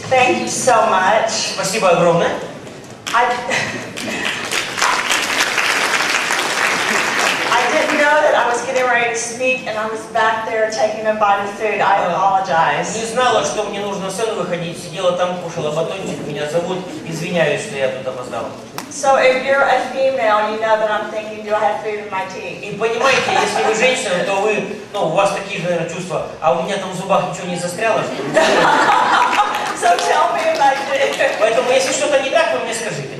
Thank you so much. Спасибо огромное. I didn't know that I was getting ready to speak and I was back there taking a bite of food. I apologize. Не знала, что мне нужно на сцену выходить, сидела там, кушала батончик, меня зовут, извиняюсь, что я тут опоздала. So if you're a female, you know that I'm thinking, do I have food in my teeth? И понимаете, если вы женщина, то вы, у вас такие же, наверное, чувства, а у меня там в зубах ничего не застряло, что ли? So tell me if I did. Поэтому, если что-то не так, вы мне скажите.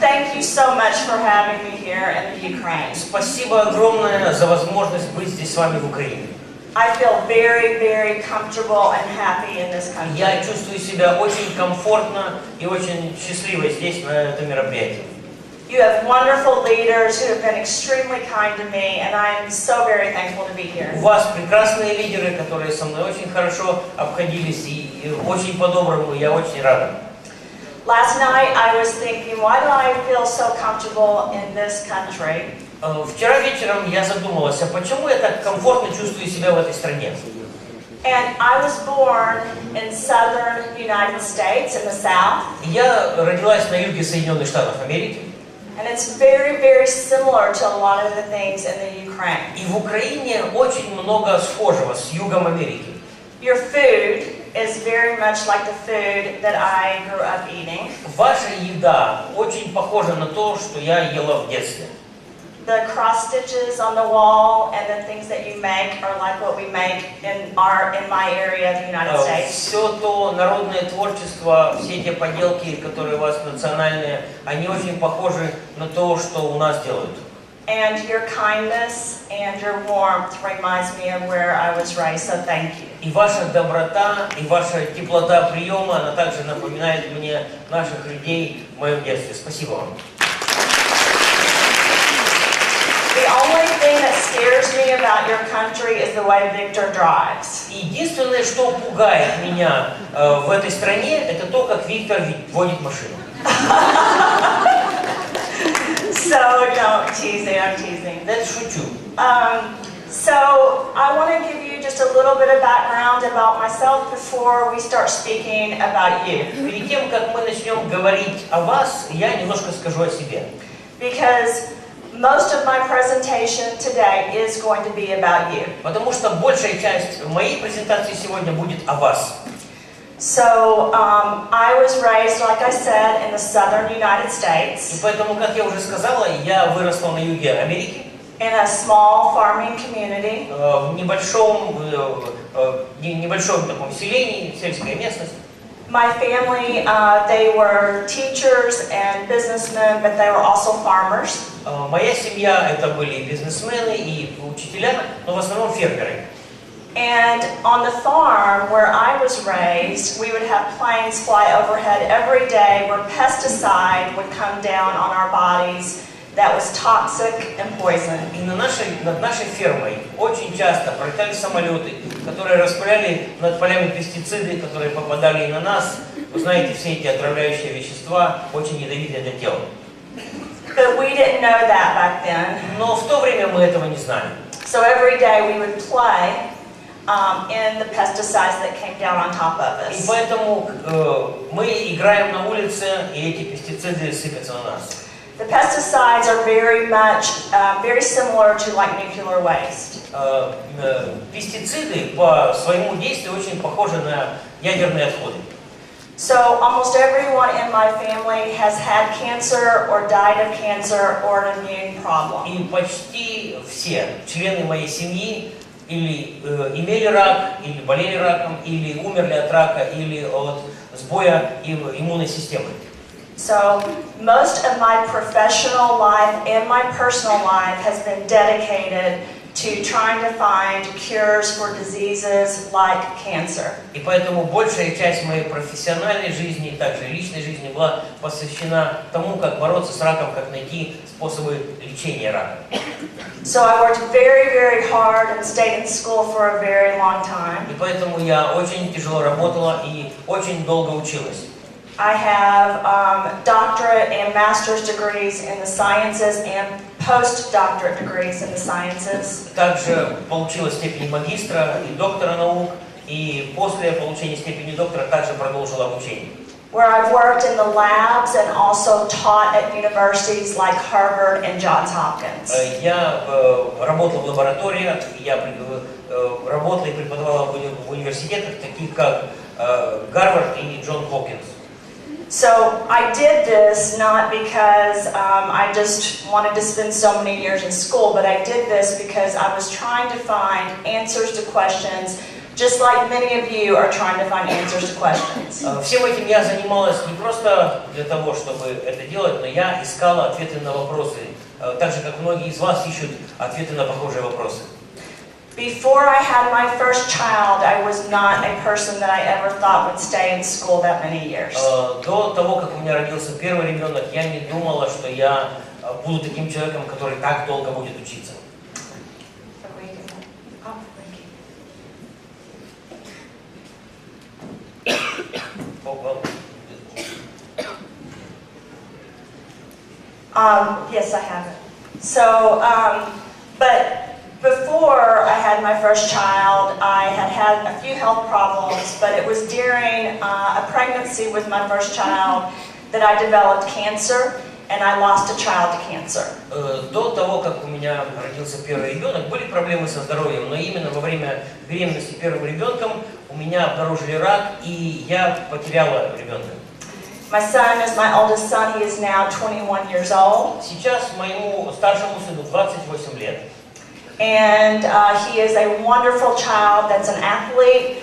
Thank you so much for having me here in the Ukraine. Спасибо огромное за возможность быть здесь с вами в Украине. I feel very, very comfortable and happy in this country. Я чувствую себя очень комфортно и очень счастливо здесь, на этом мероприятии. You have wonderful leaders who have been extremely kind to me, and I am so very thankful to be here. У вас прекрасные лидеры, которые со мной очень хорошо обходились и очень по-доброму, я очень рада. Last night I was thinking, why do I feel so comfortable in this country? Вчера вечером я задумалась, а почему я так комфортно чувствую себя в этой стране? And I was born in southern United States, in the South. Я родилась на юге Соединенных Штатов Америки. And it's very, very similar to a lot of the things in the Ukraine. И в Украине очень много схожего с югом Америки. Your food is very much like the food that I grew up eating. Ваша еда очень похожа на то, что я ела в детстве. The cross stitches on the wall and the things that you make are like what we make in my area of the United States. Все то народное творчество, все те поделки, которые у вас национальные, они очень похожи на то, что у нас делают. And your kindness and your warmth reminds me of where I was raised, so thank you. И ваша доброта, и ваша теплота приема, она также напоминает мне наших людей в моем детстве. Спасибо вам. The only thing that scares me about your country is the way Victor drives. Единственное, что пугает меня в этой стране, это то, как Виктор водит машину. So don't tease me, I'm teasing. Это шучу. So I want to give you just a little bit of background about myself before we start speaking about you. Перед тем, как мы начнем говорить о вас, я немножко скажу о себе. Because most of my presentation today is going to be about you. Потому что большая часть моей презентации сегодня будет о вас. So I was raised, like I said, in the southern United States. И поэтому, как я уже сказала, я выросла на юге Америки. In a small farming community. В небольшом таком селении, сельская местность. My family, they were teachers and businessmen, but they were also farmers. Моя семья это были бизнесмены и учителя, но в основном фермеры. And on the farm where I was raised, we would have planes fly overhead every day where pesticide would come down on our bodies that was toxic and poison. И над нашей фермой очень часто пролетали самолеты, которые распыляли над полями пестициды, которые попадали и на нас. Вы знаете, все эти отравляющие вещества очень ядовитые для тела. But we didn't know that back then. Но в то время мы этого не знали. So every day we would play in the pesticides that came down on top of us. И поэтому мы играем на улице, и эти пестициды сыпятся на нас. The pesticides are very much, very similar to like nuclear waste. Пестициды по своему действию очень похожи на ядерные отходы. So almost everyone in my family has had cancer or died of cancer or an immune problem. И почти все члены моей семьи или имели рак, или болели раком, или умерли от рака, или от сбоя иммунной системы. So most of my professional life and my personal life has been dedicated to trying to find cures for diseases like cancer. И поэтому большая часть моей профессиональной жизни, также личной жизни была посвящена тому, как бороться с раком, как найти способы лечения рака. So I worked very, very hard and stayed in school for a very long time. И поэтому я очень тяжело работала и очень долго училась. I have doctorate and master's degrees in the sciences and postdoctorate degrees in the sciences. Также получила степень магистра и доктора наук, И после получения степени доктора также продолжил обучение. Where I've worked in the labs and also taught at universities like Harvard and Johns Hopkins. Я работал в лабораториях, я работал и преподавал в университетах, таких как Гарвард и Джон Хопкинс. So I did this not because I just wanted to spend so many years in school, but I did this because I was trying to find answers to questions, just like many of you are trying to find answers to questions. Всем этим я занималась не просто для того, чтобы это делать, но я искала ответы на вопросы, так же, как многие из вас ищут ответы на похожие вопросы. Before I had my first child, I was not a person that I ever thought would stay in school that many years. До того, как у меня родился первый ребенок, я не думала, что я буду таким человеком, который так долго будет учиться. Yes, I have it. So, but before I had my first child, I had had a few health problems, but it was during a pregnancy with my first child that I developed cancer, and I lost a child to cancer. До того, как у меня родился первый ребенок, были проблемы со здоровьем, но именно во время беременности первым ребенком у меня обнаружили рак, и я потеряла ребенка. My son is my oldest son. He is now 21 years old. Сейчас моему старшему сыну 28 лет. And he is a wonderful child that's an athlete,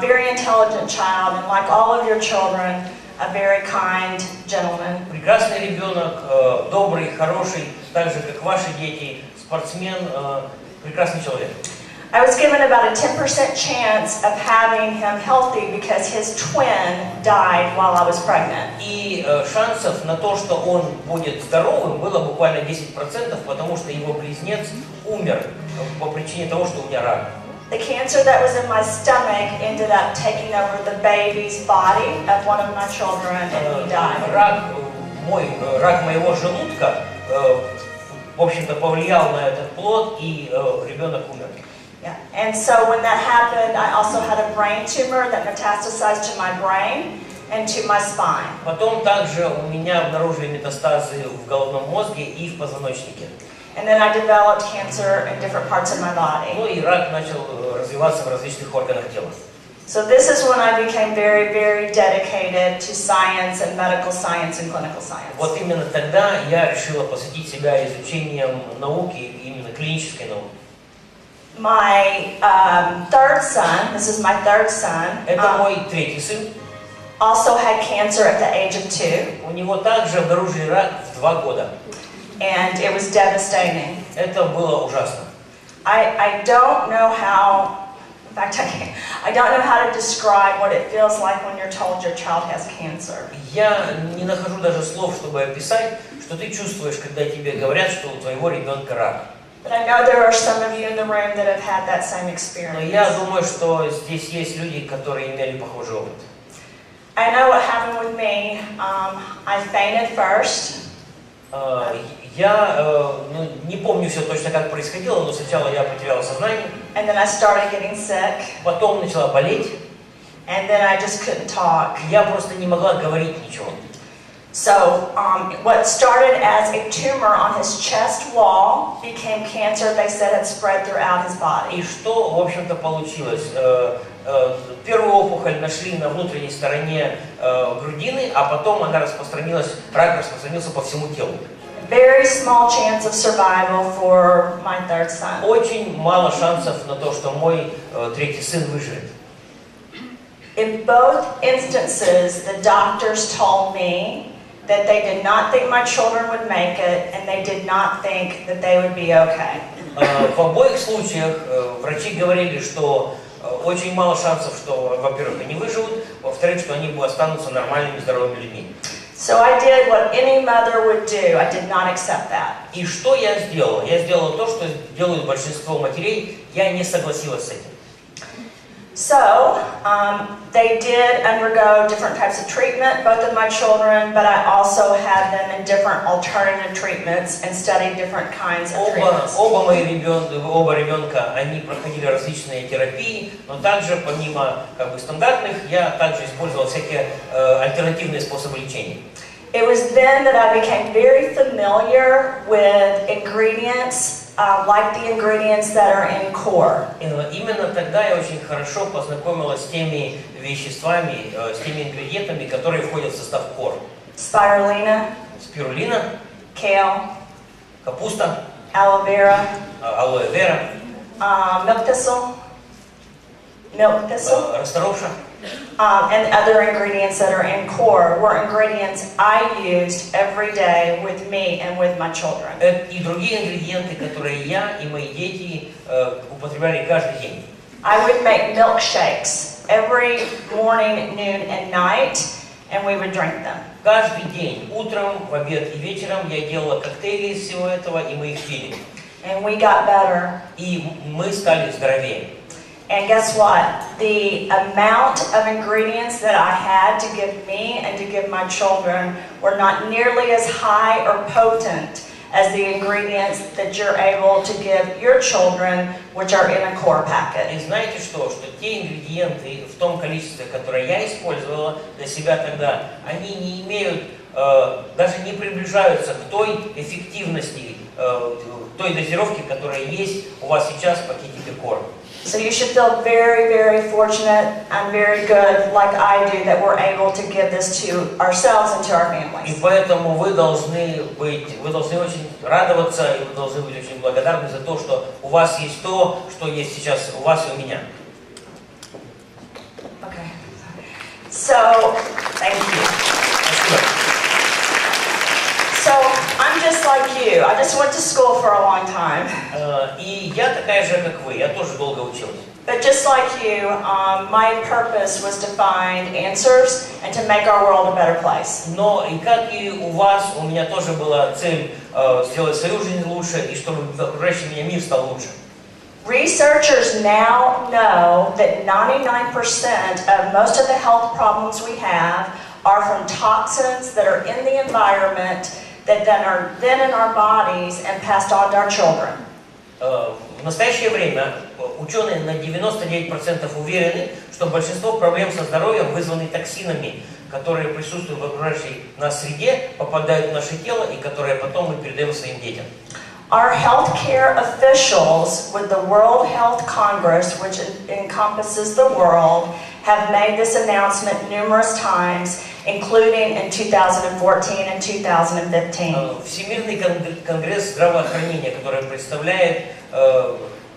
very intelligent child, and like all of your children, a very kind gentleman. Прекрасный ребенок, добрый, хороший, так же как ваши дети, спортсмен, прекрасный человек. I was given about a 10% chance of having him healthy because his twin died while I was pregnant. И шансов на то, что он будет здоровым, было буквально 10%, потому что его близнец умер по причине того, что у меня рак. The cancer that was in my stomach ended up taking over the baby's body of one of my children, and he died. Рак моего желудка, в общем-то, повлиял на этот плод, и ребенок умер. Yeah. And so when that happened, I also had a brain tumor that metastasized to my brain and to my spine. Потом также у меня обнаружили метастазы в головном мозге и в позвоночнике. And then I developed cancer in different parts of my body. Ну и рак начал развиваться в различных органах тела. So this is when I became very, very dedicated to science and medical science and clinical science. Вот именно тогда я решила посвятить себя изучением науки, именно клинической науки. My third son, this is my third son, Это мой третий сын. also had cancer at the age of 2. У него также обнаружили рак в 2 года. And it was devastating. Это было ужасно. I don't know how, in fact I don't know how to describe what it feels like when you're told your child has cancer. Я не нахожу даже слов, чтобы описать, что ты чувствуешь, когда тебе говорят, что у твоего ребенка рак. But I know there are some of you in the room that have had that same Но experience. я думаю, что здесь есть люди, которые имели похожий опыт. I know what happened with me. I fainted first. Я не помню все точно, как происходило, но сначала я потеряла сознание. And then I started getting sick. Потом начала болеть. And then I just couldn't talk. Я просто не могла говорить ничего. So what started as a tumor on his chest wall became cancer. They said had spread throughout his body. И что, в общем-то, получилось? Первую опухоль нашли на внутренней стороне грудины, а потом она распространилась, рак распространился по всему телу. Very small chance of survival for my third son. Очень мало шансов на то, что мой третий сын выживет. In both instances, the doctors told me that they did not think my children would make it, and they did not think that they would be okay. В обоих случаях врачи говорили, что очень мало шансов, что, во-первых, они выживут, во-вторых, что они останутся нормальными, здоровыми людьми. So I did what any mother would do. I did not accept that. И что я сделала? Я сделала то, что делают большинство матерей. Я не согласилась с этим. So, they did undergo different types of treatment, both of my children, but I also had them in different alternative treatments and studied different kinds of treatments. Оба ребенка, они проходили различные терапии, но также, помимо стандартных, я также использовал всякие альтернативные способы лечения. It was then that I became very familiar with ingredients, like the ingredients that are in core. Именно тогда я очень хорошо познакомилась с теми веществами, с теми ингредиентами, которые входят в состав core. Спирулина, kale, капуста, aloe vera, milk thistle, расторопша. And other ingredients that are in core were ingredients I used every day with me and with my children. И другие ингредиенты, которые я и мои дети употребляли каждый день. I would make milkshakes every morning, noon, and night, and we would drink them. Каждый день, утром, в обед и вечером я делала коктейли из всего этого, и мы их пили. And we got better. И мы стали здоровее. And guess what? The amount of ingredients that I had to give me and to give my children were not nearly as high or potent as the ingredients that you're able to give your children, which are in a core packet. И знаете что? Что те ингредиенты в том количестве, которое я использовала для себя тогда, они не имеют, даже не приближаются к той эффективности, той дозировке, которая есть у вас сейчас в пакетике core. So you should feel very, very fortunate and very good, like I do, that we're able to give this to ourselves and to our families. И поэтому вы должны очень радоваться, и вы должны быть очень благодарны за то, что у вас есть то, что есть сейчас у вас и у меня. Okay. So, thank you. Спасибо. So, I'm just like you. I just went to school for a long time. И я такая же, как вы. Я тоже долго училась. But just like you, my purpose was to find answers and to make our world a better place. Но и как и у вас, у меня тоже была цель сделать свою жизнь лучше и чтобы окружающий меня мир стал лучше. Researchers now know that 99% of most of the health problems we have are from toxins that are in the environment that then are in our bodies and passed on to our children. В настоящее время ученые на 99% уверены, что большинство проблем со здоровьем вызваны токсинами, которые присутствуют в окружающей нас среде, попадают в наше тело и которые потом мы передаем своим детям. Our healthcare officials with the World Health Congress, which encompasses the world, have made this announcement numerous times, including in 2014 and 2015. Всемирный конгресс здравоохранения, который представляет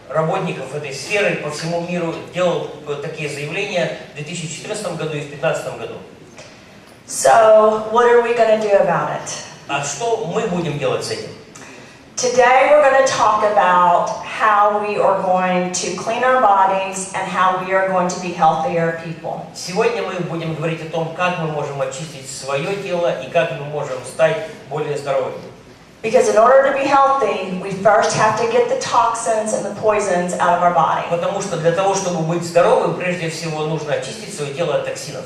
работников этой сферы по всему миру, делал такие заявления в 2014 году и в 2015 году. So, what are we going to do about it? А что мы будем делать с этим? Today we're going to talk about how we are going to clean our bodies and how we are going to be healthier people. Сегодня мы будем говорить о том, как мы можем очистить свое тело и как мы можем стать более здоровыми. Because in order to be healthy, we first have to get the toxins and the poisons out of our body. Потому что для того, чтобы быть здоровым, прежде всего нужно очистить свое тело от токсинов.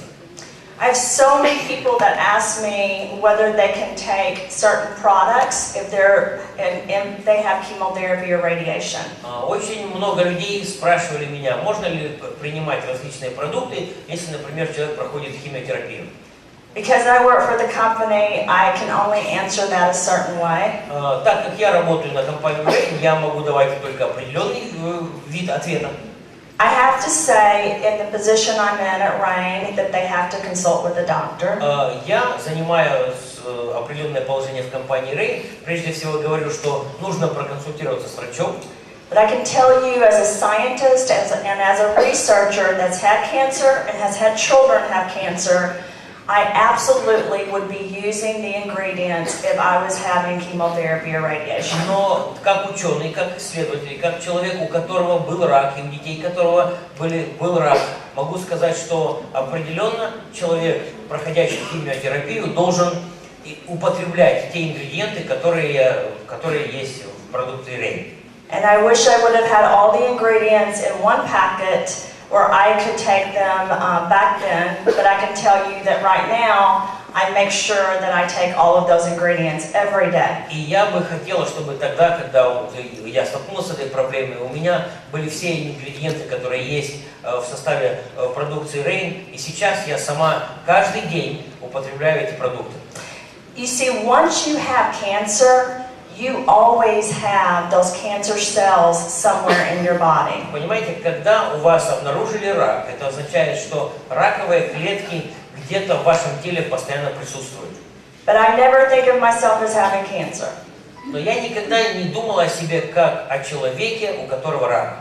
I have so many people that ask me whether they can take certain products if they have chemotherapy or radiation. Очень много людей спрашивали меня, можно ли принимать различные продукты, если, например, человек проходит химиотерапию. Because I work for the company, I can only answer that a certain way. Так как я работаю на компанию RAIN, я могу давать только определенный вид ответа. I have to say, in the position I'm in at RAIN, that they have to consult with a doctor. Я занимаю определенное положение в компании RAIN. Прежде всего говорю, что нужно проконсультироваться с врачом. But I can tell you, as a scientist and as a researcher that's had cancer and has had children have cancer, I absolutely would be using the ingredients if I was having chemotherapy or radiation. Но как ученый, как исследователь, как человек, у которого был рак, и у детей которого был рак, могу сказать, что определенно человек, проходящий химиотерапию, должен употреблять те ингредиенты, которые есть в продукции RAIN. And I wish I would have had all the ingredients in one packet or I could take them back then, but I can tell you that right now, I make sure that I take all of those ingredients every day. И я бы хотела, чтобы тогда, когда вот я столкнулся с этой проблемой, у меня были все ингредиенты, которые есть в составе продукции RAIN, и сейчас я сама каждый день употребляю эти продукты. You see, once you have cancer, you always have those cancer cells somewhere in your body. Понимаете, когда у вас обнаружили рак, это означает, что раковые клетки где-то в вашем теле постоянно присутствуют. But I never think of myself as having cancer. Но я никогда не думала о себе как о человеке, у которого рак.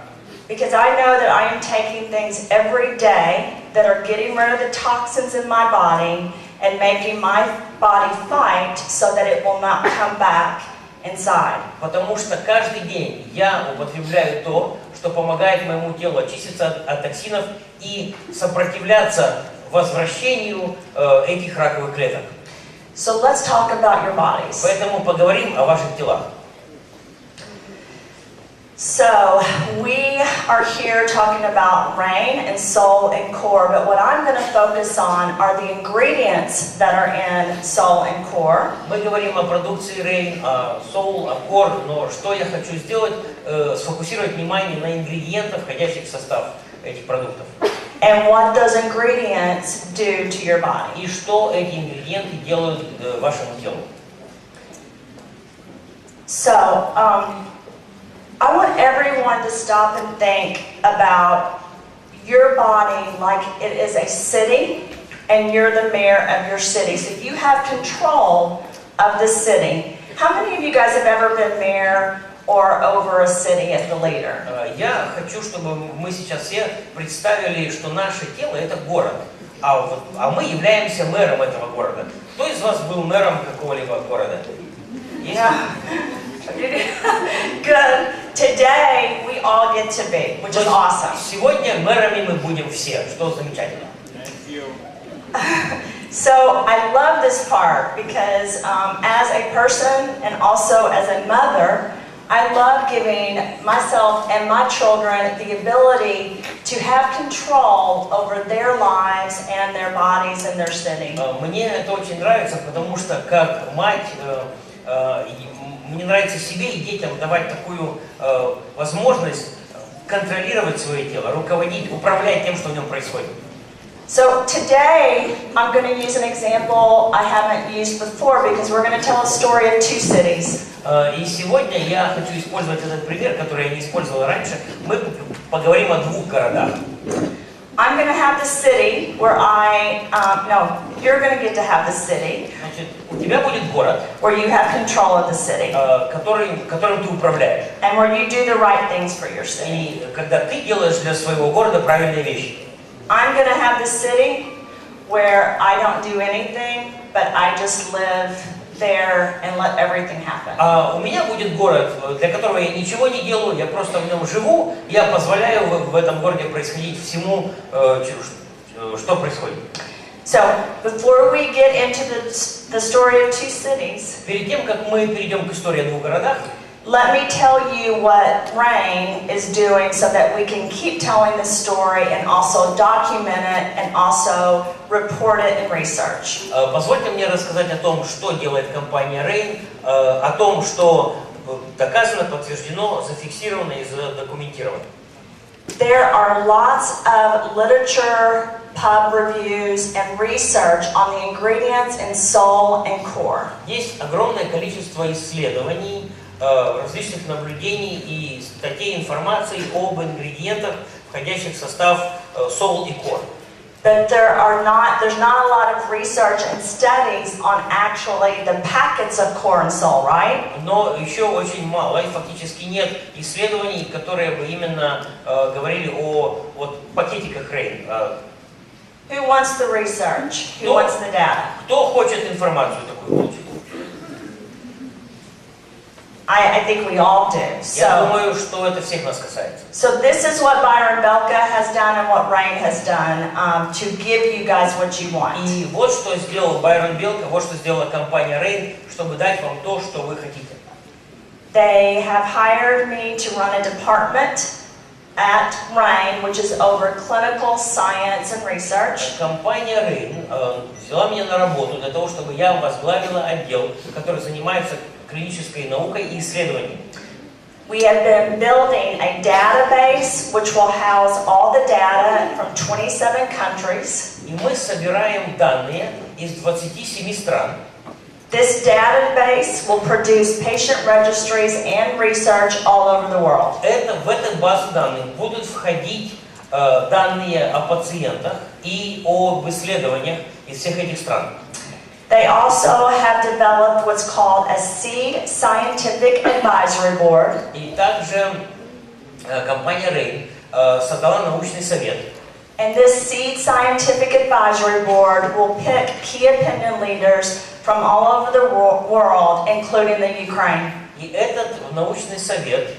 Because I know that I am taking things every day that are getting rid of the toxins in my body and making my body fight so that it will not come back inside. Потому что каждый день я употребляю то, что помогает моему телу очиститься от токсинов и сопротивляться возвращению этих раковых клеток. So let's talk about your bodies. Поэтому поговорим о ваших телах. So we are here talking about RAIN and soul and core, but what I'm going to focus on are the ingredients that are in soul and core. Мы говорим о продукции RAIN, о soul, о core, но что я хочу сделать, сфокусировать внимание на ингредиентах, входящих в состав этих продуктов. And what those ingredients do to your body. И что эти ингредиенты делают вашему телу. So, I want everyone to stop and think about your body like it is a city and you're the mayor of your city. So you have control of the city. How many of you guys have ever been mayor or over a city as the leader? Я хочу, чтобы мы сейчас все представили, что наше тело – это город, а мы являемся мэром этого города. Кто из вас был мэром какого-либо города? Yeah. Good. Today we all get to be, which is awesome. Сегодня мэрами мы будем все, что замечательно. So I love this part because as a person and also as a mother, I love giving myself and my children the ability to have control over their lives and their bodies and their city. Мне это очень нравится, потому что как мать мне нравится себе и детям давать такую возможность контролировать свое тело, руководить, управлять тем, что в нем происходит. So today I'm going to use an example I haven't used before because we're going to tell a story of two cities. И сегодня я хочу использовать этот пример, который я не использовал раньше. Мы поговорим о двух городах. I'm going to have the city where you're going to get to have the city. Значит, у тебя будет город, where you have control of the city. Которым ты управляешь. And where you do the right things for your city. И когда ты делаешь для своего города правильные вещи. I'm going to have the city where I don't do anything, but I just live there and let everything happen. А у меня будет город, для которого я ничего не делаю, я просто в нем живу, я позволяю в этом городе происходить всему, что происходит. So, before we get into the story of two cities, перед тем, как мы перейдем к истории о двух городах, let me tell you what RAIN is doing so that we can keep telling the story and also document it and also report it in research. Позвольте мне рассказать о том, что делает компания RAIN, о том, что доказано, подтверждено, зафиксировано и задокументировано. There are lots of literature, pub reviews, and research on the ingredients in soul and core. Есть огромное количество исследований, различных наблюдений и статей информации об ингредиентах, входящих в состав soul и core. But there's not a lot of research and studies on actually the packets of core and soul, right? Но еще очень мало, и фактически нет исследований, которые бы именно говорили о пакетиках RAIN. Who wants the research? Who wants the data? Кто хочет информацию такую получить? I think we all do. Я думаю, что это всех нас касается. So this is what Byron Belka has done and what RAIN has done to give you guys what you want. И вот что сделал Байрон Белка, вот что сделала компания RAIN, чтобы дать вам то, что вы хотите. They have hired me to run a department at RAIN, which is over clinical science and research. Компания RAIN взяла меня на работу для того, чтобы я возглавила отдел, который занимается клинической наукой и исследованием. We have been building a database which will house all the data from 27 countries. И мы собираем данные из 27 стран. This database will produce patient registries and research all over the world. В эту базу данных будут входить данные о пациентах и об исследованиях из всех этих стран. They also have developed what's called a Seed Scientific Advisory Board. И также компания RAIN создала научный совет. And this Seed Scientific Advisory Board will pick key opinion leaders from all over the world, including the Ukraine. И этот научный совет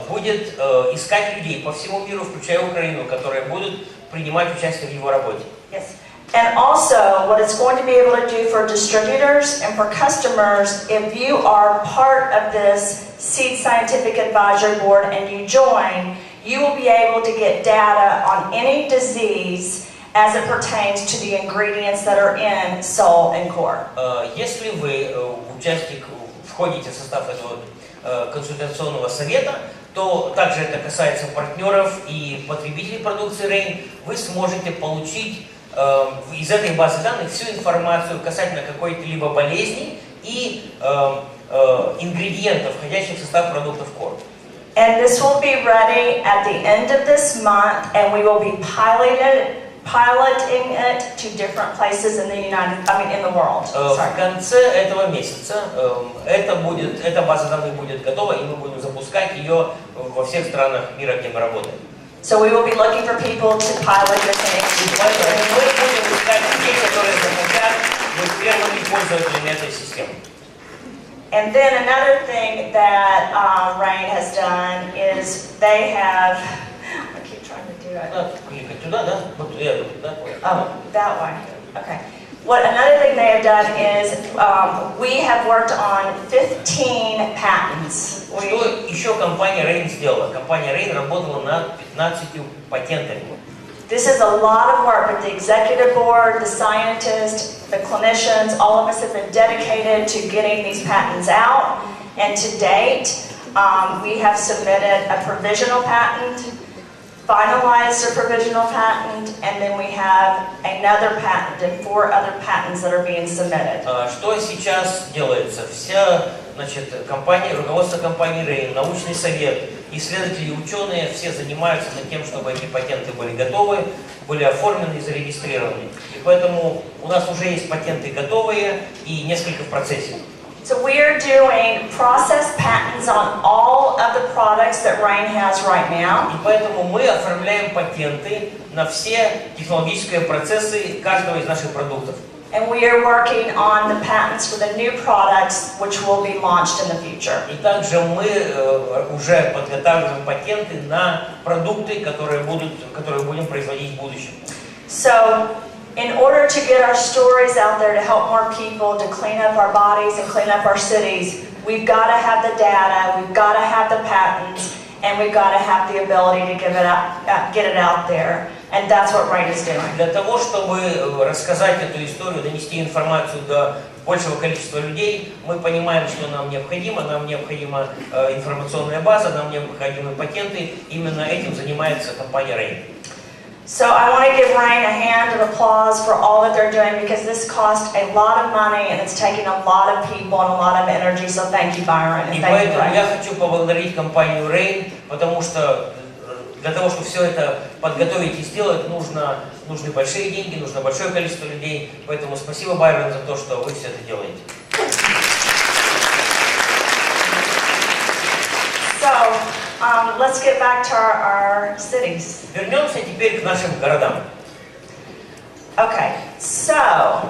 будет искать людей по всему миру, включая Украину, которые будут принимать участие в его работе. Yes. And also, what it's going to be able to do for distributors and for customers, if you are part of this Seed Scientific Advisory Board and you join, you will be able to get data on any disease as it pertains to the ingredients that are in Soul and Core. Если вы входите в состав этого консультационного совета, то также это касается партнеров и потребителей продукции RAIN, вы сможете получить из этой базы данных всю информацию касательно какой-либо болезни и ингредиентов, входящих в состав продуктов Core. And this will be ready at the end of this month, and we will be piloting it to different places in the world. В конце этого месяца эта база данных будет готова, и мы будем запускать ее во всех странах мира, где мы работаем. So we will be looking for people to pilot this thing. Мы будем искать людей, которые захотят быть первыми пользователями этой системы. And then another thing that RAIN has done is they have. I keep trying to do it. Кликать туда, да? Вот я тут, да? Oh, that way. Okay. Another thing they have done is we have worked on 15 patents. Что еще компания RAIN сделала? Компания RAIN работала над 15 патентами. This is a lot of work, but the executive board, the scientists, the clinicians, all of us have been dedicated to getting these patents out. And to date, we have submitted a provisional patent, finalized a provisional patent, and then we have another patent and 4 other patents that are being submitted. Что сейчас делается? Компания, руководство компании RAIN, научный совет, исследователи и ученые все занимаются над тем, чтобы эти патенты были готовы, были оформлены и зарегистрированы. И поэтому у нас уже есть патенты готовые и несколько в процессе. So we are doing process patents on all of the products that RAIN has right now. И поэтому мы оформляем патенты на все технологические процессы каждого из наших продуктов. And we are working on the patents for the new products which will be launched in the future. И также мы уже подготавливаем патенты на продукты, которые будем производить в будущем. So, in order to get our stories out there to help more people to clean up our bodies and clean up our cities, we've got to have the data, we've got to have the patents, and we've got to have the ability to get it out there. And that's what RAIN is doing. Для того, чтобы рассказать эту историю, донести информацию до большего количества людей, мы понимаем, что нам необходимо информационная база, нам необходимы патенты. Именно этим занимается компания RAIN. So I want to give RAIN a hand of applause for all that they're doing because this cost a lot of money and it's taking a lot of people and a lot of energy. So thank you, Byron, and И thank you, поэтому RAIN. я хочу поблагодарить компанию RAIN, потому что для того, чтобы все это подготовить и сделать, нужны большие деньги, нужно большое количество людей. Поэтому спасибо, Байрон, за то, что вы все это делаете. So, let's get back to our cities. Вернемся теперь к нашим городам. Okay, so,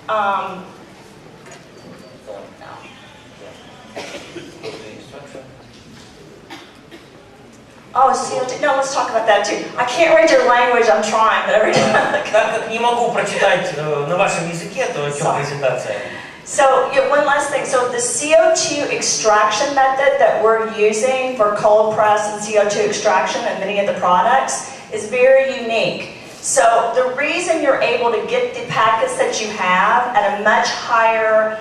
oh, COT. No, let's talk about that too. I can't read your language. I'm trying, but every time. Так как не могу прочитать на вашем языке, то о чем презентация? So one last thing. So the CO2 extraction method that we're using for cold press and CO2 extraction and many of the products is very unique. So the reason you're able to get the packets that you have at a much higher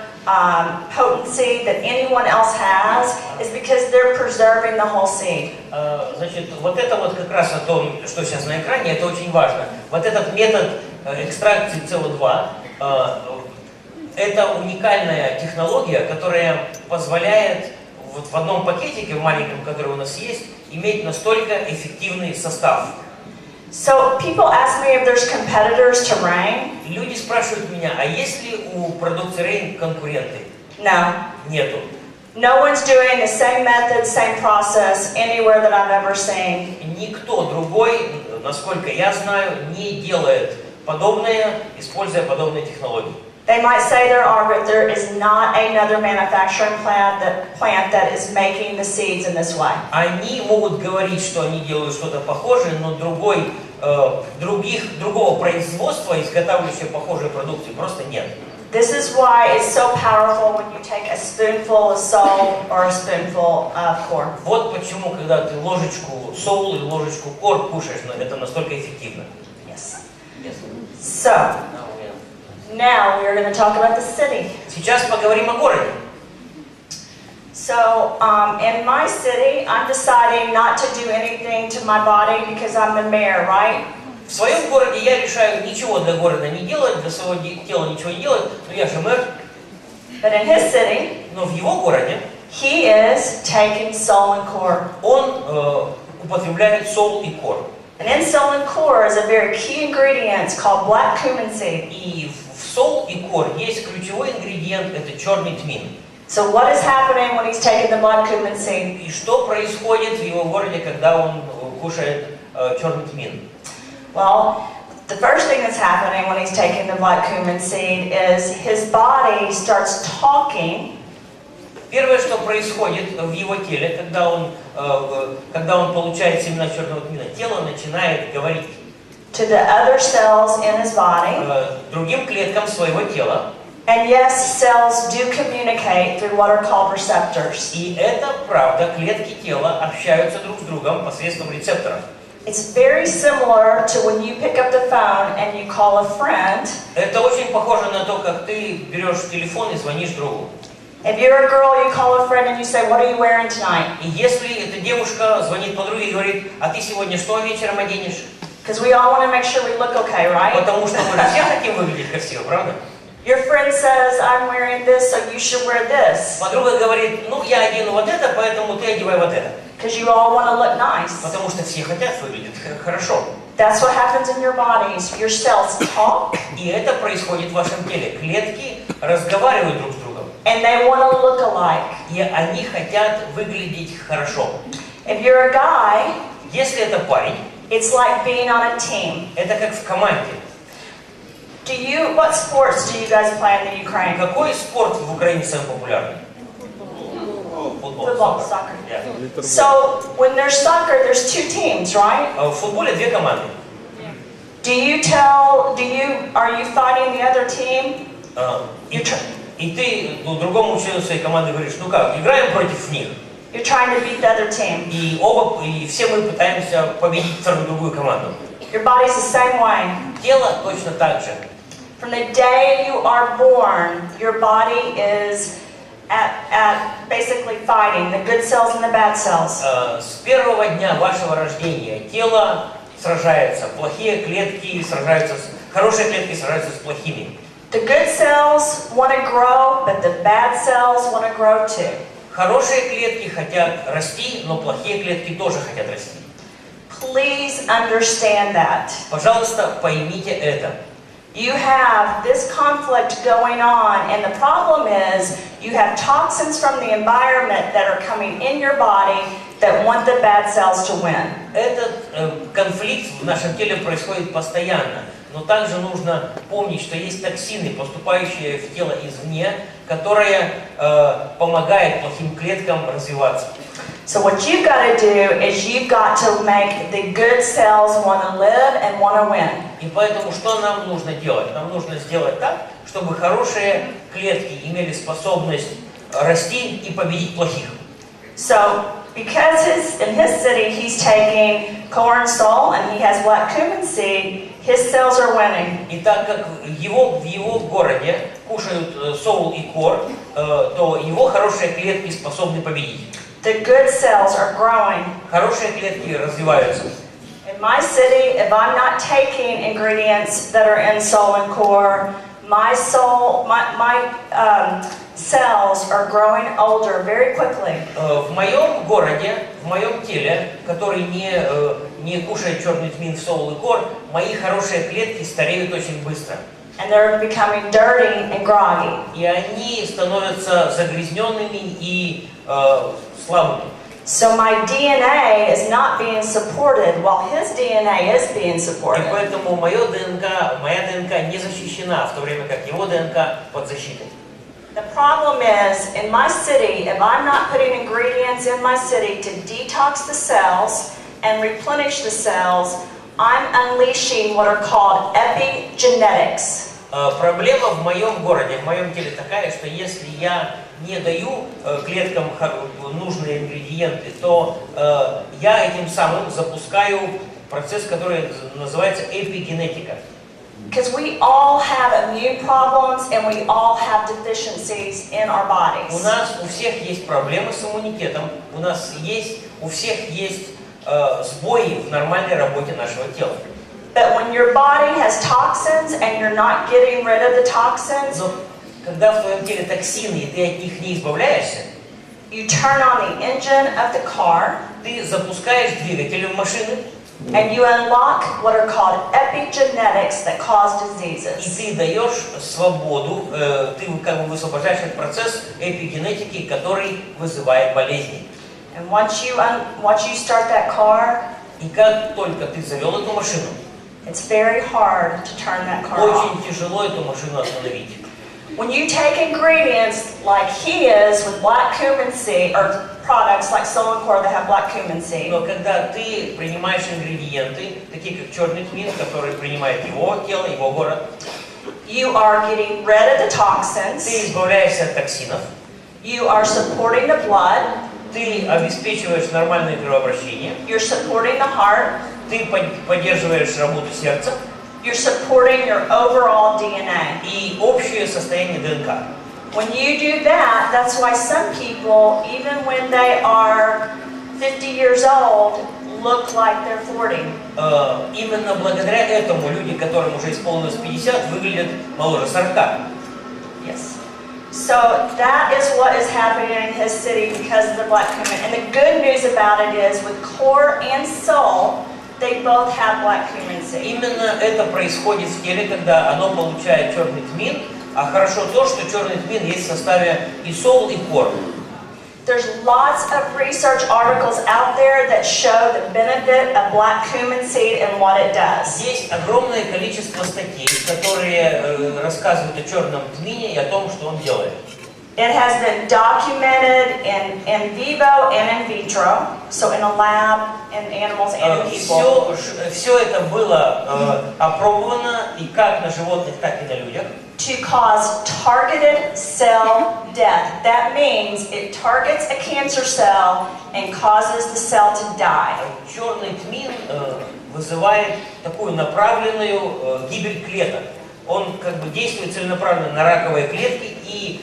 potency that anyone else has is because they're preserving the whole seed. Значит, вот это вот как раз о том, что сейчас на экране, это очень важно. Вот этот метод экстракции СО2, это уникальная технология, которая позволяет вот в одном пакетике, в маленьком, который у нас есть, иметь настолько эффективный состав. So people ask me if there's competitors to RAIN. Люди спрашивают меня, а есть ли у продукции RAIN конкуренты? No. Нету. No one's doing the same method, same process anywhere that I've ever seen. Никто другой, насколько я знаю, не делает подобное, используя подобные технологии. They might say there are, but there is not another manufacturing plant that is making the seeds in this way. Они могут говорить, что они делают что-то похожее, но другого производства, изготавливающего похожие продукции, просто нет. This is why it's so powerful when you take a spoonful of salt or a spoonful of corn. Вот почему, когда ты ложечку соул или ложечку кор кушаешь, это настолько эффективно. Yes. So. Now we are going to talk about the city. Сейчас поговорим о городе. So in my city, I'm deciding not to do anything to my body because I'm the mayor, right? В своем городе я решаю ничего для города не делать, для своего тела ничего не делать, но я же мэр. But in his city, но в его городе he is taking soul and core. Он употребляет соул и кор. And in soul and core is a very key ingredient called black cumin seed. И в соул и кор есть ключевой ингредиент, это черный тмин. So what is happening when he's taking the black cumin seed? И что происходит в его городе, когда он кушает черный тмин? Well, the first thing that's happening when he's taking the black cumin seed is his body starts talking. Первое, что происходит в его теле, когда он получает семена черного тмина, тело начинает говорить to the other cells in his body. Другим клеткам своего тела. And yes, cells do communicate through what are called receptors. И это правда, клетки тела общаются друг с другом посредством рецепторов. It's very similar to when you pick up the phone and you call a friend. Это очень похоже на то, как ты берешь телефон и звонишь другу. If you're a girl, you call a friend and you say, "What are you wearing tonight?" И если эта девушка звонит подруге и говорит, а ты сегодня что вечером оденешь? Because we all want to make sure we look okay, right? Потому что мы же все хотим выглядеть красиво, правда? Your friend says, "I'm wearing this, so you should wear this." Подруга говорит, ну я одену вот это, поэтому ты одевай вот это. Because you all want to look nice. Потому что все хотят выглядеть хорошо. That's what happens in your bodies. Your cells talk. И это происходит в вашем теле. Клетки разговаривают друг с другом. And they want to look alike. И они хотят выглядеть хорошо. If you're a guy, если это парень, it's like being on a team. Это как в команде. What sports do you guys play in the Ukraine? Какой спорт в Украине самый популярный? Football, soccer. Yeah. So when there's soccer, there's two teams, right? В футболе две команды. Are you fighting the other team? И ты другому члену своей команды говоришь, ну как, играем против них. You're trying to beat the other team. И все мы пытаемся победить другую команду. Your body's the same way. Тело точно так же. From the day you are born, your body is at basically fighting the good cells and the bad cells. С первого дня вашего рождения тело сражается, плохие клетки сражаются, хорошие клетки сражаются с плохими. The good cells want to grow, but the bad cells want to grow too. Хорошие клетки хотят расти, но плохие клетки тоже хотят расти. Please understand that. Пожалуйста, поймите это. You have this conflict going on, and the problem is you have toxins from the environment that are coming in your body that want the bad cells to win. Этот конфликт в нашем теле происходит постоянно, но также нужно помнить, что есть токсины, поступающие в тело извне, которые помогают плохим клеткам развиваться. So what you've got to do is you've got to make the good cells want to live and want to win. И поэтому что нам нужно делать? Нам нужно сделать так, чтобы хорошие клетки имели способность расти и победить плохих. So, because in his city he's taking corn sol and he has black cumin seed, his cells are winning. И так как в его городе кушают соул и кор, то его хорошие клетки способны победить. The good cells are growing. Хорошие клетки развиваются. In my city, if I'm not taking ingredients that are in sol and core, my cells are growing older very quickly. В моем городе, в моем теле, который не кушает черный тмин, соул и кор, мои хорошие клетки стареют очень быстро. And they're becoming dirty and groggy. И они становятся загрязненными и слабыми. So my DNA is not being supported while his DNA is being И supported. поэтому моя ДНК не защищена, в то время как его ДНК под защитой. The problem is, in my city, if I'm not putting ingredients in my city to detox the cells and replenish the cells, I'm unleashing what are called epigenetics. Проблема в моем городе, в моем теле такая, что если я не даю клеткам нужные ингредиенты, то я этим самым запускаю процесс, который называется эпигенетика. Because we all have immune problems and we all have deficiencies in our bodies. У нас у всех есть проблемы с иммунитетом, у всех есть сбои в нормальной работе нашего тела. But when your body has toxins and you're not getting rid of the toxins, Но когда в твоем теле токсины, и ты от них не избавляешься, you turn on the engine of the car ты запускаешь двигатель машины, and you unlock what are called epigenetics that cause и diseases. ты даешь свободу, ты как бы высвобождаешь этот процесс эпигенетики, который вызывает болезни. And once you start that car, И как только ты завел эту машину, it's very hard to turn that car off. очень тяжело эту машину остановить. When you take ingredients like he is with black cumin seed, or products like sol and core that have black cumin seed, Но когда ты принимаешь ингредиенты, такие как черный тмин, который принимает его тело, его город, you are getting rid of the ты toxins, избавляешься от токсинов, you are supporting the blood, ты обеспечиваешь нормальное кровообращение, you're supporting the heart, ты поддерживаешь работу сердца you're supporting your overall DNA. и общее состояние ДНК. When you do that, that's why some people, even when they are 50 years old, look like they're 40. Именно благодаря этому люди, которым уже исполнилось 50, выглядят моложе 40. Yes. So that is what is happening in his city because of the black cumin. And the good news about it is with core and soul, they both have black cumin seed. Именно это происходит в теле, когда оно получает черный тмин, а хорошо то, что черный тмин есть в составе и соул, и кор. There's lots of research articles out there that show the benefit of black cumin seed and what it does. Есть огромное количество статей, которые рассказывают о черном тмине и о том, что он делает. It has been documented in vivo and in vitro, so in a lab, in animals and in people. Все это было опробовано и как на животных, так и на людях. To cause targeted cell death. That means it targets a cancer cell and causes the cell to die. Черный тмин вызывает такую направленную гибель клеток. Он как бы действует целенаправленно на раковые клетки и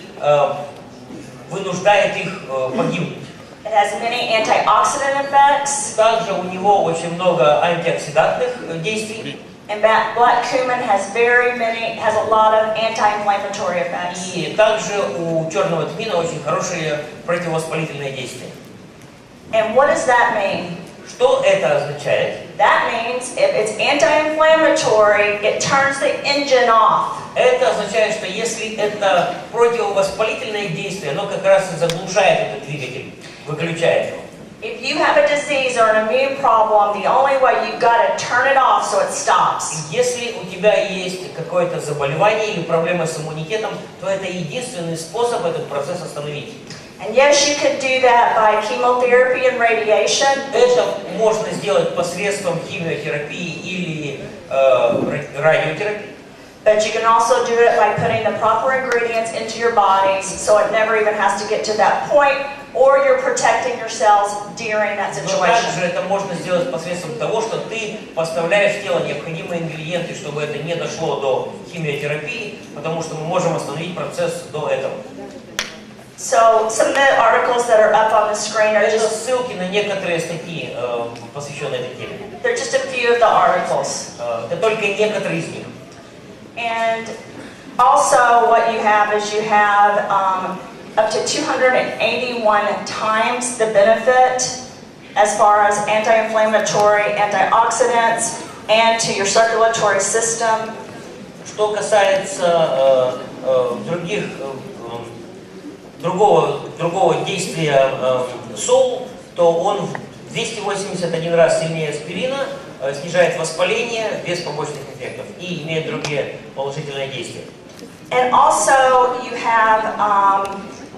вынуждает их погибнуть. It has many antioxidant effects. Также у него очень много антиоксидантных действий. And black cumin has a lot of anti-inflammatory effects. И также у черного тмина очень хорошие противовоспалительные действия. And what does that mean? Что это означает? That means if it's anti-inflammatory, it turns the engine off. Это означает, что если это противовоспалительное действие, оно как раз и заглушает этот двигатель, выключает его. If you have a disease or an immune problem, the only way you've got to turn it off so it stops. Если у тебя есть какое-то заболевание или проблема с иммунитетом, то это единственный способ этот процесс остановить. And yes, you could do that by chemotherapy and radiation. Это можно сделать посредством химиотерапии или радиотерапии. But you can also do it by putting the proper ingredients into your bodies so it never even has to get to that point, or you're protecting yourselves during that Но situation. также это можно сделать посредством того, что ты поставляешь в тело необходимые ингредиенты, чтобы это не дошло до химиотерапии, потому что мы можем остановить процесс до этого. So some of the articles that are up on the screen are Это just, ссылки на некоторые статьи, посвященные этой теме. they're just a few of the articles. Это только некоторые из них. And also what you have is you have up to 281 times the benefit as far as anti-inflammatory, antioxidants, and to your circulatory system. Что касается другого действия сол, то он в 281 раз сильнее аспирина, снижает воспаление без побочных эффектов и имеет другие положительные действия. And also you have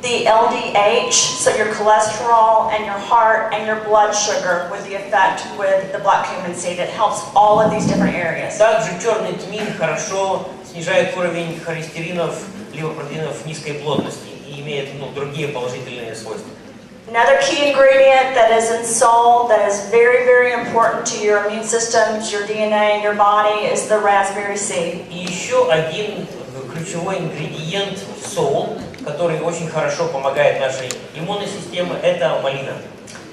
the LDH, so your cholesterol and your heart and your blood sugar with the effect with the black cumin seed. It helps all of these different areas. Также черный тмин хорошо снижает уровень холестеринов, липопротеинов низкой плотности и имеет другие положительные свойства. Another key ingredient that is in salt that is very, very important to your immune systems, your DNA, and your body is the raspberry seed. И еще один ключевой ингредиент сол, который очень хорошо помогает нашей иммунной системе, это малина.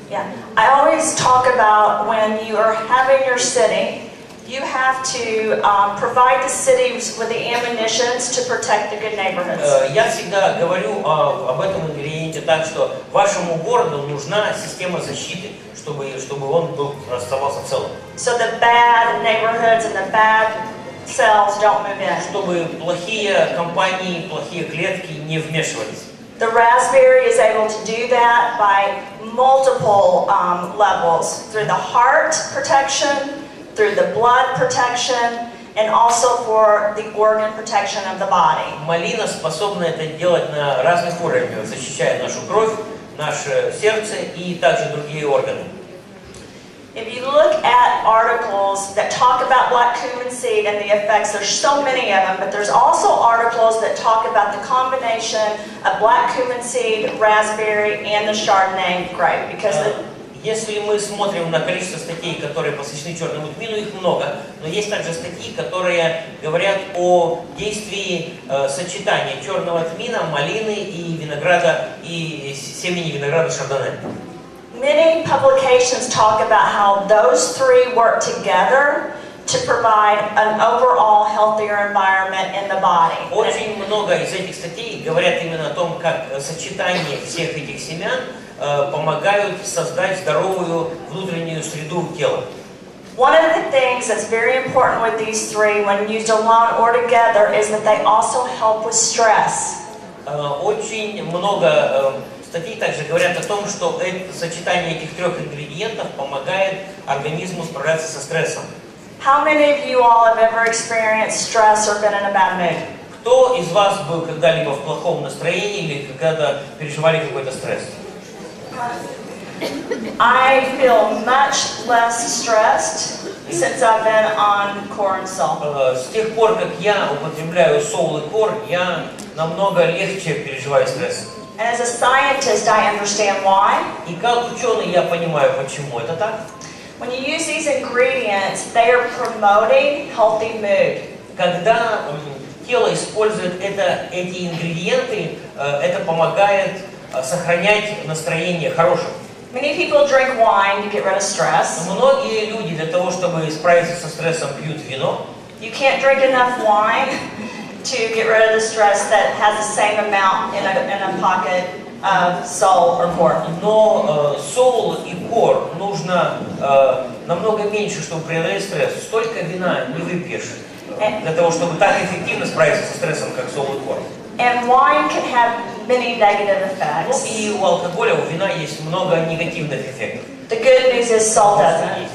Yeah, I always talk about when you are having your city, you have to provide the cities with the ammunitions to protect the good neighborhoods. Я всегда говорю об этом ингредиенте так, что вашему городу нужна система защиты, чтобы он оставался целым. So the bad neighborhoods and the bad cells don't move in. Чтобы плохие компании, плохие клетки не вмешивались. The raspberry is able to do that by multiple levels, through the heart protection, through the blood protection, and also for the organ protection of the body. Малина способна это делать на разных уровнях, защищая нашу кровь, наше сердце и также другие органы. If you look at articles that talk about black cumin seed and the effects, there's so many of them, but there's also articles that talk about the combination of black cumin seed, raspberry, and the Chardonnay grape, because Если мы смотрим на количество статей, которые посвящены черному тмину, их много, но есть также статьи, которые говорят о действии сочетания черного тмина, малины и винограда, и семени винограда шардоне. Many publications talk about how those three work together to provide an overall healthier environment in the body. Очень много из этих статей говорят именно о том, как сочетание всех этих семян помогают создать здоровую внутреннюю среду тела. One of the things that's very important with these three, when used alone or together, is that they also help with stress. Очень много статей также говорят о том, что сочетание этих трех ингредиентов помогает организму справляться со стрессом. How many of you all have ever experienced stress or been in a bad mood? Кто из вас был когда-либо в плохом настроении или когда переживали какой-то стресс? I feel much less stressed since I've been on corn salt. С тех пор, как я употребляю сол и кор, я намного легче переживаю стресс. And as a scientist, I understand why. И как ученый я понимаю, почему это так. When you use these ingredients, they are promoting healthy mood. Когда тело использует эти ингредиенты, это помогает сохранять настроение хорошим. Many people drink wine to get rid of stress. Многие люди для того, чтобы справиться со стрессом, пьют вино. You can't drink enough wine to get rid of the stress that has the same amount in a pocket of salt or corn. Но сол и кор нужно намного меньше, чтобы преодолеть стресс. Столько вина не выпьешь для того, чтобы так эффективно справиться со стрессом, как сол и кор. And wine can have many negative effects. И у алкоголя, у вина есть много негативных эффектов. The good news is salt doesn't.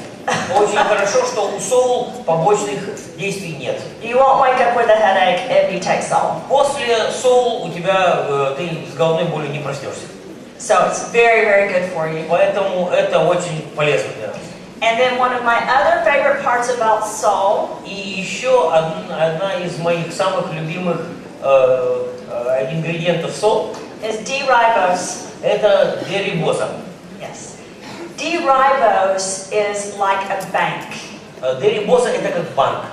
Очень хорошо, что у сол побочных действий нет. You won't wake up with a headache if you take salt. После сол у тебя ты с головной болью не проснешься. So it's very, very good for you. Поэтому это очень полезно для нас. And then one of my other favorite parts about soul. И еще одна из моих самых любимых ингредиентов сол Is D-ribose. Это D-рибоза. Yes. D-ribose is like a bank. D-рибоза это как банк.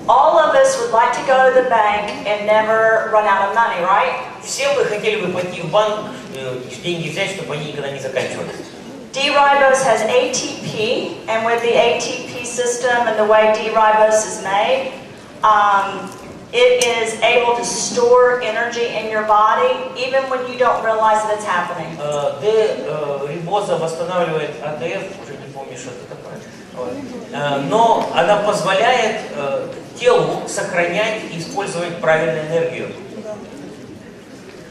All of us would like to go to the bank and never run out of money, right? Все вы хотели бы пойти в банк, деньги взять, чтобы они никогда не заканчивались. D-ribose has ATP, and with the ATP system and the way D-ribose is made, it is able to store energy in your body even when you don't realize that it's happening. D-рибоза восстанавливает АТФ, уже не помню, что это такое, но она позволяет телу сохранять и использовать правильную энергию.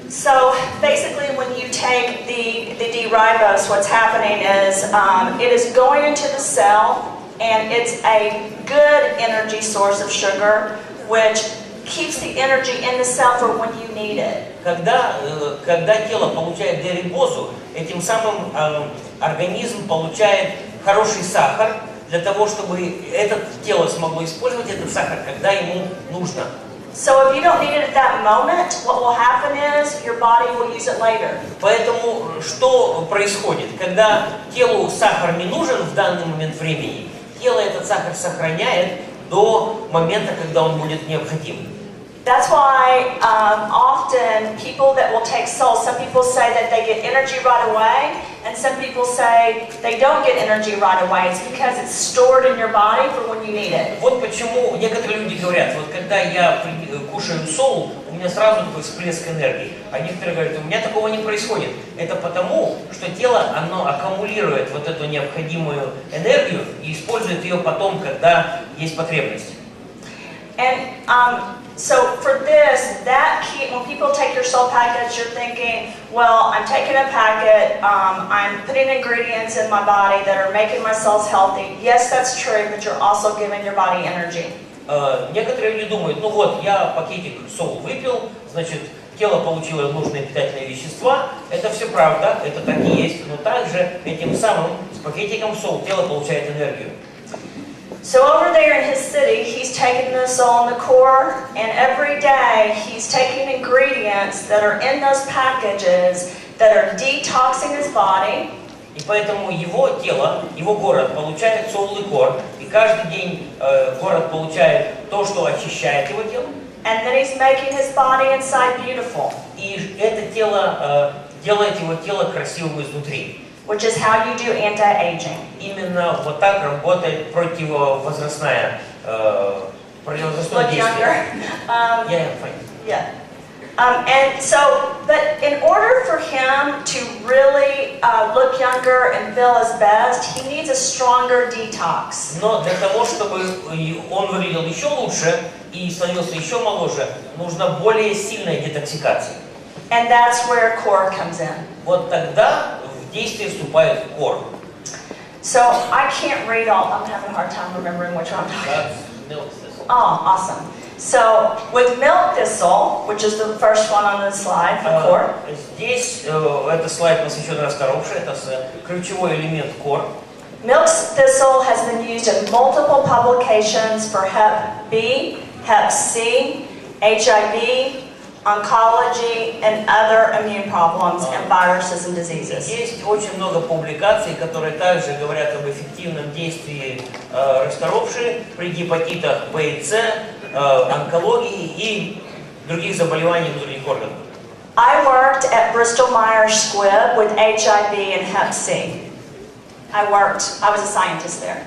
So basically when you take the D-ribose, what's happening is it is going into the cell, and it's a good energy source of sugar, which keeps the energy in the cell for when you need it. Когда тело получает D-рибозу, этим самым организм получает хороший сахар для того, чтобы это тело смогло использовать этот сахар, когда ему нужно. So if you don't need it at that moment, what will happen is your body will use it later. Поэтому что происходит? Когда телу сахар не нужен в данный момент времени, тело этот сахар сохраняет до момента, когда он будет необходим. That's why often people that will take soul, some people say that they get energy right away, and some people say they don't get energy right away. It's because it's stored in your body for when you need it. Вот почему некоторые люди говорят, вот когда я кушаю соул, у меня сразу такой всплеск энергии. А некоторые говорят, у меня такого не происходит. Это потому, что тело, оно аккумулирует вот эту необходимую энергию и использует ее потом, когда есть потребность. And so for this, when people take your soul package, you're thinking, well, I'm taking a packet, I'm putting ingredients in my body that are making my cells healthy. Yes, that's true, but you're also giving your body energy. Некоторые люди думают, ну вот, я пакетик соул выпил, значит, тело получило нужные питательные вещества. Это все правда, это так и есть, но также этим самым, с пакетиком соул, тело получает энергию. So over there in his city, he's taking the soul and the core, and every day he's taking ingredients that are in those packages that are detoxing his body. И поэтому его тело, его город получает соул и кор, и каждый день город получает то, что очищает его тело. And then he's making his body inside beautiful. И это тело делает его тело красивым изнутри. Which is how you do anti-aging. Именно вот так работает противовозрастное действие. Yeah. And so, but in order for him to really look younger and feel his best, he needs a stronger detox. Но для того, чтобы он выглядел еще лучше и становился еще моложе, нужна более сильная детоксикация. And that's where core comes in. Вот тогда в действие вступает кор. So I can't read all. I'm having a hard time remembering which one I'm talking. Oh, awesome. So with milk thistle, which is the first one on the slide for core. Здесь это слайд посвящен раскоровшей, это ключевой элемент кор. Milk thistle has been used in multiple publications for Hep B, Hep C, HIV, oncology, and other immune problems and viruses and diseases. Есть очень много публикаций, которые также говорят об эффективном действии раскоровшей при гепатитах Б и С, онкологии и других заболеваний внутренних органов. I worked at Bristol-Myers Squibb with HIV and Hep C. I was a scientist there.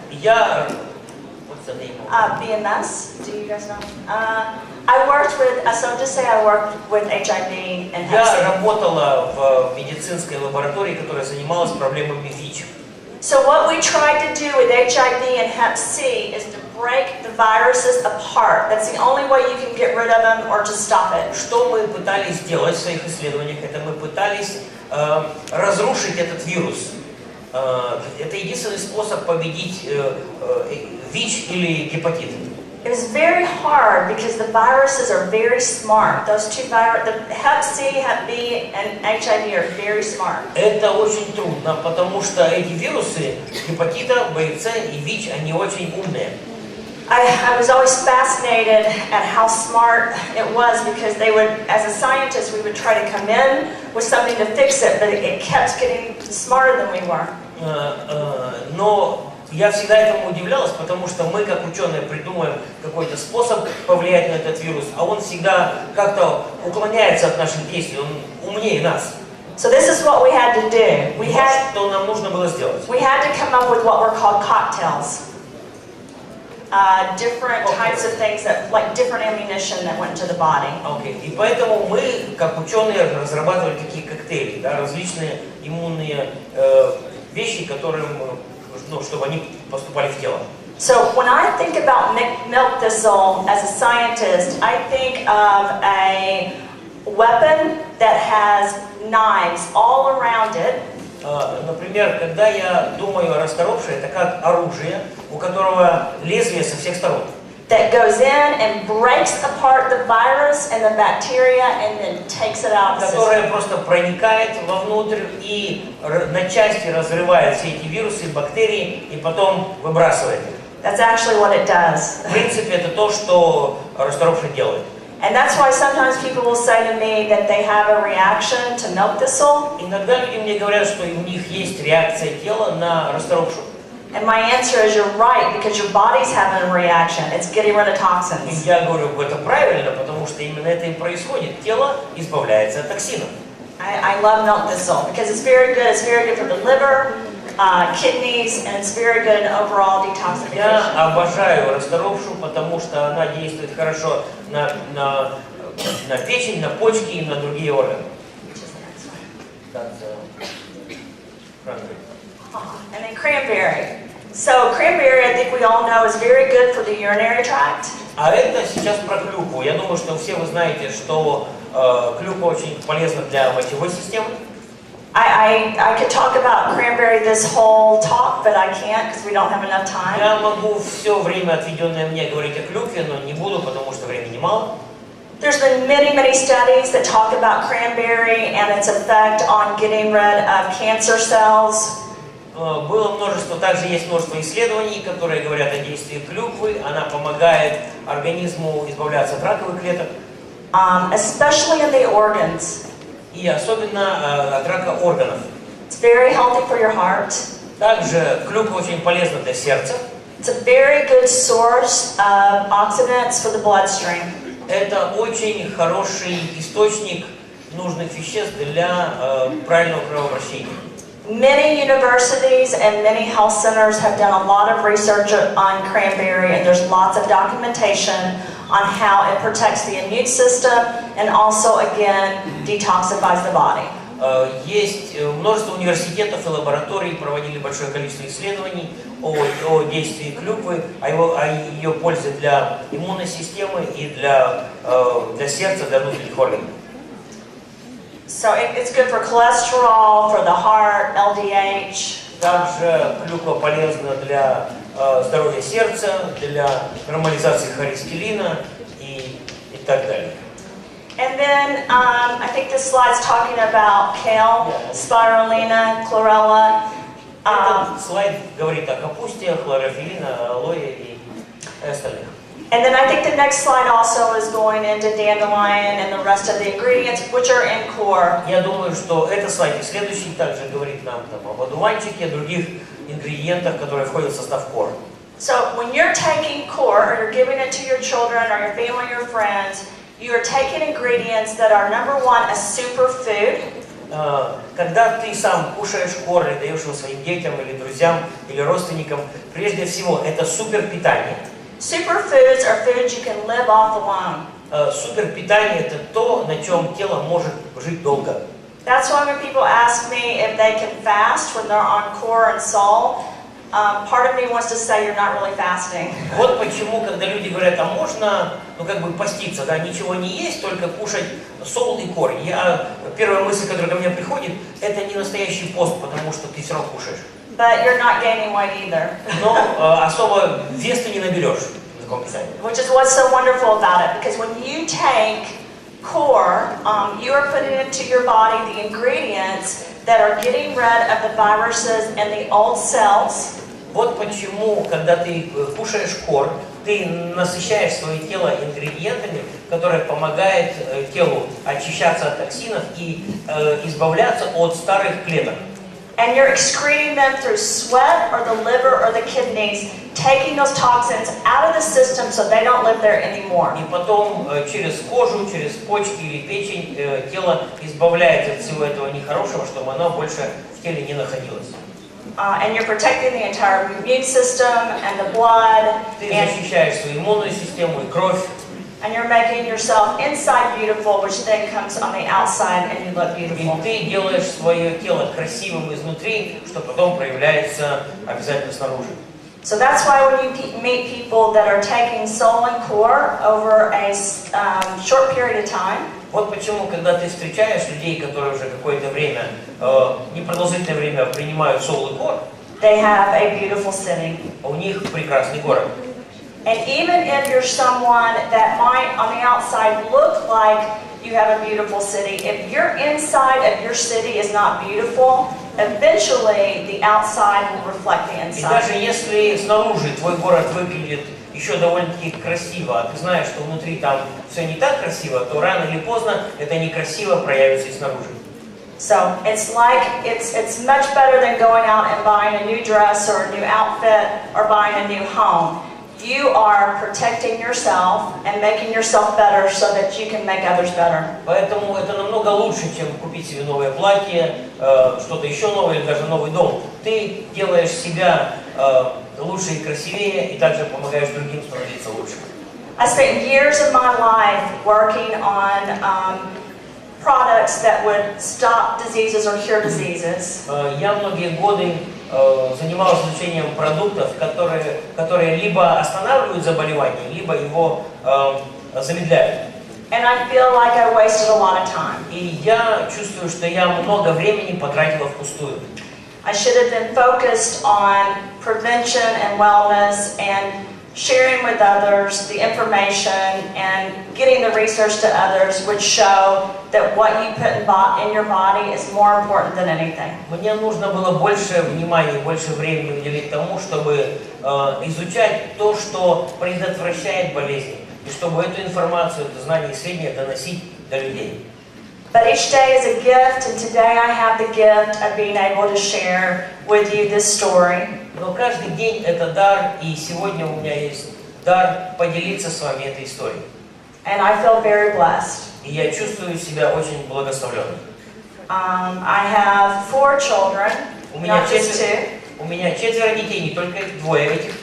What's the name? BMS, do you guys know? I worked with, so just say I worked with HIV and Hep C. Я работала в медицинской лаборатории, которая занималась проблемами ВИЧ. So what we tried to do with HIV and Hep C is to break the viruses apart. That's the only way you can get rid of them or to stop it. Что мы пытались сделать в своих исследованиях, это мы пытались разрушить этот вирус. Это единственный способ победить ВИЧ или гепатит. It was very hard because the viruses are very smart. Those two viruses, the Hep C, Hep B, and HIV are very smart. Это очень трудно, потому что эти вирусы гепатита, B, C и ВИЧ, они очень умные. I was always fascinated at how smart it was because they would, as a scientist, we would try to come in with something to fix it, but it kept getting smarter than we were. Но я всегда этому удивлялась, потому что мы, как ученые, придумаем какой-то способ повлиять на этот вирус, а он всегда как-то уклоняется от наших действий, он умнее нас. So this is what we had to do. Вот что нам нужно было сделать. We had to come up with what were called cocktails. Different types of things that, like different ammunition that went into the body. Okay. И поэтому мы, как ученые, разрабатывали такие коктейли, да, различные иммунные вещи, которые, ну, чтобы они поступали в тело. So when I think about milk thistle as a scientist, I think of a weapon that has knives all around it. Например, когда я думаю о расторопше, это как оружие, у которого лезвие со всех сторон. That goes in and breaks apart the virus and the bacteria and then takes it out of the system. Которое просто проникает вовнутрь и на части разрывает все эти вирусы, бактерии и потом выбрасывает их. That's actually what it does. В принципе, это то, что расторопше делает. And that's why sometimes people will say to me that they have a reaction to milk thistle. Иногда люди мне говорят, что у них есть реакция тела на расторопшу. And my answer is you're right, because your body's having a reaction. It's getting rid of toxins. И я говорю, это правильно, потому что именно это и происходит. Тело избавляется от токсинов. I love milk thistle because it's very good. It's very good for the liver, kidneys, and it's very good in overall detoxification. Я обожаю расторопшу, потому что она действует хорошо на печень, на почки и на другие органы. And then cranberry. So cranberry, I think we all know, is very good for the urinary tract. А это сейчас про клюкву. Я думаю, что все вы знаете, что клюква очень полезна для мочевой системы. I could talk about cranberry this whole talk, but I can't because we don't have enough time. Я могу все время, отведенное мне, говорить о клюкве, но не буду, потому что времени мало. There's been many studies that talk about cranberry and its effect on getting rid of cancer cells. Было множество, также есть множество исследований, которые говорят о действии клюквы. Она помогает организму избавляться от раковых клеток. Especially in the organs. И особенно от рака органов. It's very healthy for your heart. Также клюква очень полезна для сердца. It's a very good source of oxidants for the bloodstream. Это очень хороший источник нужных веществ для правильного кровообращения. Many universities and many health centers have done a lot of research on cranberry, and there's lots of documentation on how it protects the immune system and also, again, detoxifies the body. Есть множество университетов и лабораторий проводили большое количество исследований о действии клюквы, о ее пользе для иммунной системы и для сердца, для внутренних органов. So it's good for cholesterol, for the heart, LDH. Также клюква полезна для здоровья сердца, для нормализации холестерина и так далее. And then I think this slide's talking about kale, spirulina, chlorella. Этот слайд говорит о капусте, хлорофилина, алоэ и остальных. And then I think the next slide also is going into dandelion and the rest of the ingredients, which are in core. Я думаю, что этот слайд и следующий также говорит нам об одуванчике, о других ингредиентах, которые входят в состав core. So when you're taking core, or you're giving it to your children or your family or friends, you are taking ingredients that are, number one, a superfood. Когда ты сам кушаешь кор или даешь его своим детям или друзьям или родственникам, прежде всего это супер питание. Superfoods are foods you can live off alone. Супер питание это то, на чем тело может жить долго. That's why when people ask me if they can fast when they're on core and soul, part of me wants to say you're not really fasting. Вот почему, когда люди говорят, а можно, ну как бы поститься, да, ничего не есть, только кушать сол и кор. Первая мысль, которая ко мне приходит, это не настоящий пост, потому что ты все равно кушаешь. But you're not gaining weight either. Но особо вес ты не наберешь с каком питании. Which is what's so wonderful about it, because when you take core, you are putting into your body the ingredients that are getting rid of the viruses in the old cells. Вот почему, когда ты кушаешь кор, ты насыщаешь свое тело ингредиентами, которые помогают телу очищаться от токсинов и избавляться от старых клеток. And you're excreting them through sweat or the liver or the kidneys, taking those toxins out of the system so they don't live there anymore. И потом через кожу, через почки или печень тело избавляется от всего этого нехорошего, чтобы оно больше в теле не находилось. And you're protecting the entire immune system and the blood. Ты защищаешь свою иммунную систему и кровь. And you're making yourself inside beautiful, which then comes on the outside and you look beautiful. И ты делаешь свое тело красивым изнутри, что потом проявляется обязательно снаружи. So that's why when you meet people that are taking soul and core over a short period of time, вот почему, когда ты встречаешь людей, которые уже какое-то время, непродолжительное время принимают soul и core, they have a beautiful city. у них прекрасный город. And even if you're someone that might on the outside look like you have a beautiful city, if your inside of your city is not beautiful, eventually the outside will reflect the И inside. даже если снаружи твой город выглядит еще довольно-таки красиво, а ты знаешь, что внутри там все не так красиво, то рано или поздно это некрасиво проявится и снаружи. So it's like it's much better than going out and buying a new dress or a new outfit or buying a new home. You are protecting yourself and making yourself better so that you can make others better. Поэтому это намного лучше, чем купить себе новое платье, что-то еще новое или даже новый дом. Ты делаешь себя лучше и красивее, и также помогаешь другим становиться лучше. I spent years of my life working on products that would stop diseases or cure diseases. Я многие годы занимался изучением продуктов, которые либо останавливают заболевание, либо его замедляют. And I feel like I wasted a lot of time. И я чувствую, что я много времени потратила впустую. I should have been focused on prevention and wellness and sharing with others the information and getting the research to others would show that what you put in your body is more important than anything. Мне нужно было больше внимания, больше времени уделить тому, чтобы изучать то, что предотвращает болезни, и чтобы эту информацию, это знание и сведения доносить до людей. But each day is a gift, and today I have the gift of being able to share with you this story. Но каждый день это дар, и сегодня у меня есть дар поделиться с вами этой историей. And I feel very blessed. И я чувствую себя очень благословленным. I have 4 children, not just 2. У меня 4 детей, не только 2 этих.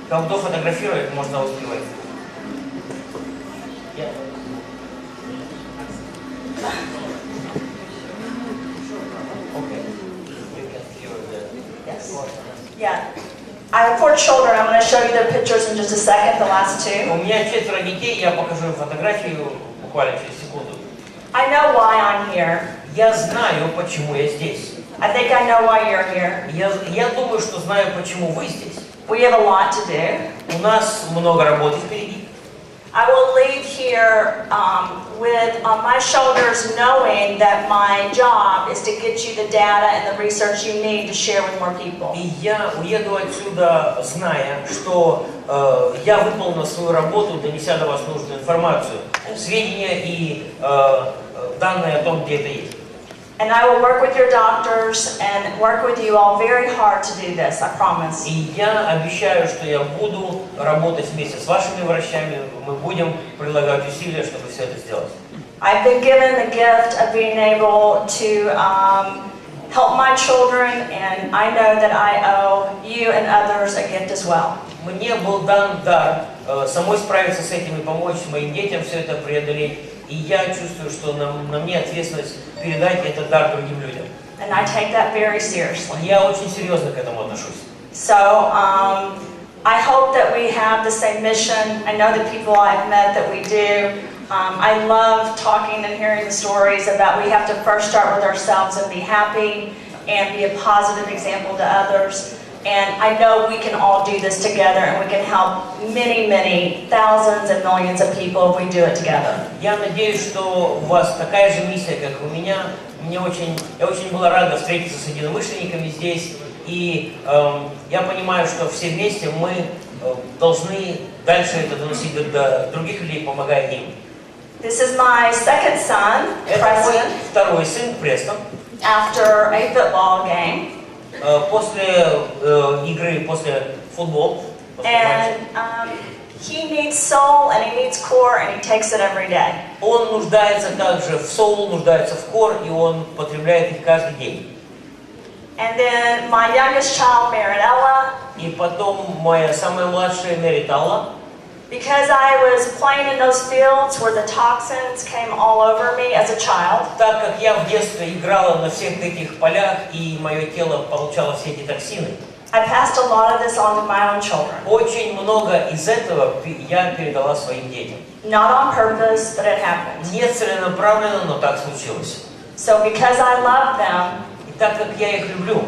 Кто фотографирует, можно успевать. Yeah. I have 4 children. I'm going to show you their pictures in just a second, the last 2. У меня 4 детей, я покажу им фотографию буквально через секунду. I know why I'm here. Я знаю, почему я здесь. I think I know why you're here. Я думаю, что знаю, почему вы здесь. We have a lot to do. У нас много работы впереди. I will leave here with on my shoulders knowing that my job is to get you the data and the research you need to share with more people. И я уеду отсюда, зная, что я выполнил свою работу, донеся до вас нужную информацию, сведения и данные о том, где это есть. And I will work with your doctors and work with you all very hard to do this, I promise. И я обещаю, что я буду работать вместе с вашими врачами, мы будем прилагать усилия, чтобы все это сделать. I've been given the gift of being able to help my children, and I know that I owe you and others a gift as well. Мне был дан дар самой справиться с этим и помочь моим детям все это преодолеть. И я чувствую, что на мне ответственность передать этот дар другим людям. And I take that very seriously. Я очень серьезно к этому отношусь. So I hope that we have the same mission. I know the people I've met that we do. I love talking and hearing the stories about we have to first start with ourselves and be happy and be a positive example to others. And I know we can all do this together and we can help many, many thousands and millions of people if we do it together. Я надеюсь, что у вас такая же миссия, как у меня. Я очень была рада встретиться с единомышленниками здесь. И я понимаю, что все вместе мы должны дальше это доносить до других людей, помогая им. This is my second son, Preston. Второй сын, Престон. After a football game. После игры, после футбола. And he needs soul and he needs core and he takes it every day. Он нуждается также в soul, нуждается в core, и он потребляет их каждый день. And then my youngest child, Marilla. И потом моя самая младшая Меритала. Because I was playing in those fields where the toxins came all over me as a child. Так как я в детстве играла на всех этих полях, и мое тело получало все эти токсины, I passed a lot of this on to my own children. очень много из этого я передала своим детям. Not on purpose, but it happened. Не целенаправленно, но так случилось. So because I love them, и так как я их люблю,